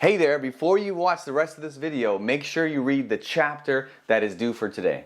Hey there, before you watch the rest of this video, make sure you read the chapter that is due for today.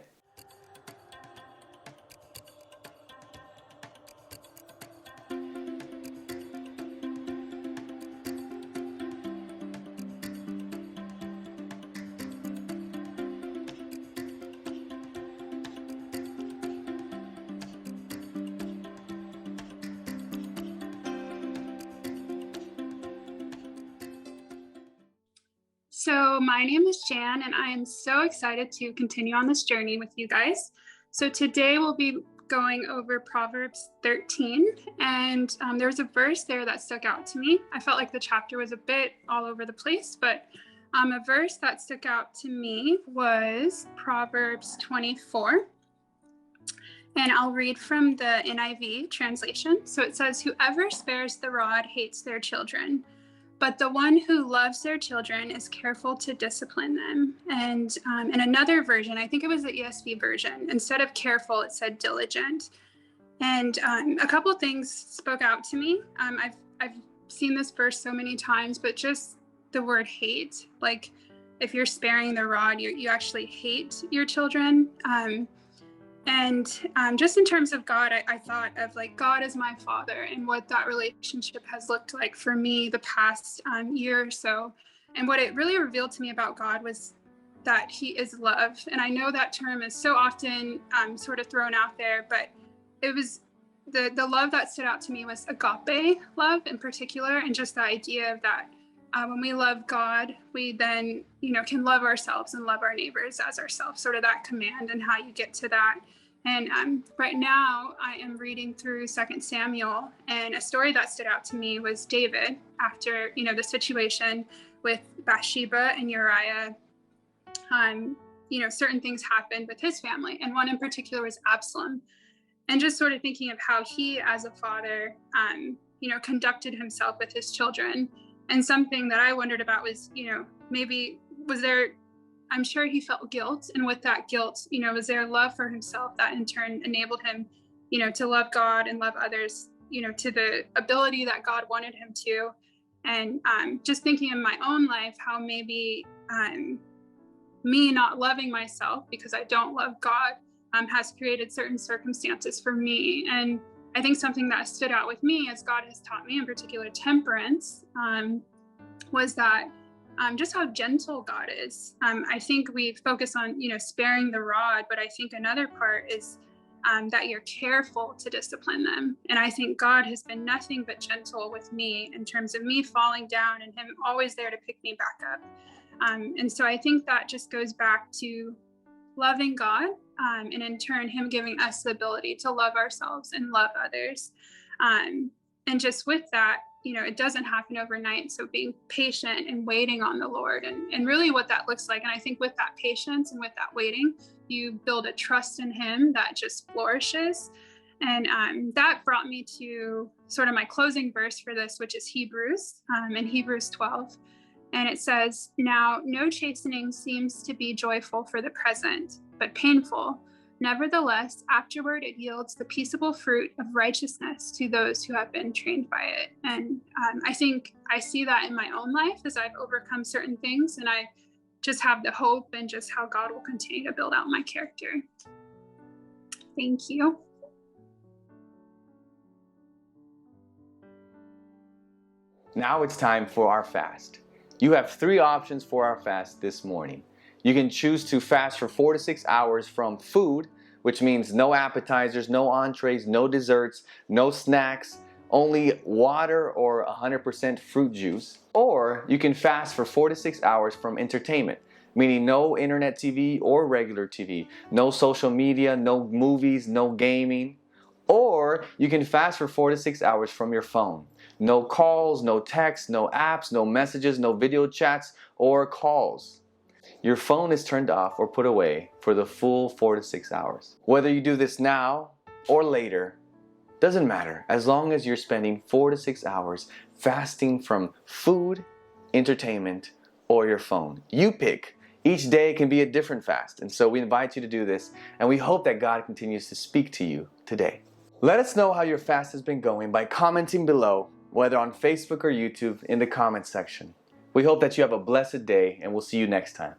So my name is Jan, and I am so excited to continue on this journey with you guys. So today we'll be going over Proverbs 13, and there's a verse there that stuck out to me. I felt like the chapter was a bit all over the place, but a verse that stuck out to me was Proverbs 24. And I'll read from the NIV translation. So it says, "Whoever spares the rod hates their children, but the one who loves their children is careful to discipline them." And in another version, I think it was the ESV version, instead of careful, it said diligent. And a couple of things spoke out to me. I've seen this verse so many times, but just the word hate, like if you're sparing the rod, you actually hate your children. And just in terms of God, I thought of like God as my father and what that relationship has looked like for me the past year or so. And what it really revealed to me about God was that he is love. And I know that term is so often sort of thrown out there, but it was the love that stood out to me was agape love in particular. And just the idea of that when we love God, we then, can love ourselves and love our neighbors as ourselves, sort of that command and how you get to that. And right now I am reading through 2 Samuel, and a story that stood out to me was David after, the situation with Bathsheba and Uriah. Certain things happened with his family, and one in particular was Absalom. And just sort of thinking of how he, as a father, conducted himself with his children. And something that I wondered about was, maybe was there, I'm sure he felt guilt. And with that guilt, was there love for himself that in turn enabled him, to love God and love others, to the ability that God wanted him to. And just thinking in my own life, how maybe me not loving myself because I don't love God has created certain circumstances for me. And I think something that stood out with me, as God has taught me, in particular temperance, was that just how gentle God is. I think we focus on, sparing the rod, but I think another part is that you're careful to discipline them. And I think God has been nothing but gentle with me in terms of me falling down and him always there to pick me back up. And so I think that just goes back to loving God, and in turn, him giving us the ability to love ourselves and love others. And just with that, it doesn't happen overnight. So being patient and waiting on the Lord and really what that looks like. And I think with that patience and with that waiting, you build a trust in him that just flourishes. And that brought me to sort of my closing verse for this, which is Hebrews, in Hebrews 12. And it says, "Now no chastening seems to be joyful for the present, but painful. Nevertheless, afterward it yields the peaceable fruit of righteousness to those who have been trained by it." And I think I see that in my own life as I've overcome certain things, and I just have the hope and just how God will continue to build out my character. Thank you. Now it's time for our fast. You have 3 options for our fast this morning. You can choose to fast for 4 to 6 hours from food, which means no appetizers, no entrees, no desserts, no snacks, only water or 100% fruit juice. Or you can fast for 4 to 6 hours from entertainment, meaning no internet TV or regular TV, no social media, no movies, no gaming. Or you can fast for 4 to 6 hours from your phone. No calls, no texts, no apps, no messages, no video chats or calls. Your phone is turned off or put away for the full 4 to 6 hours. Whether you do this now or later, doesn't matter, as long as you're spending 4 to 6 hours fasting from food, entertainment, or your phone. You pick. Each day can be a different fast, and so we invite you to do this, and we hope that God continues to speak to you today. Let us know how your fast has been going by commenting below, whether on Facebook or YouTube, in the comments section. We hope that you have a blessed day, and we'll see you next time.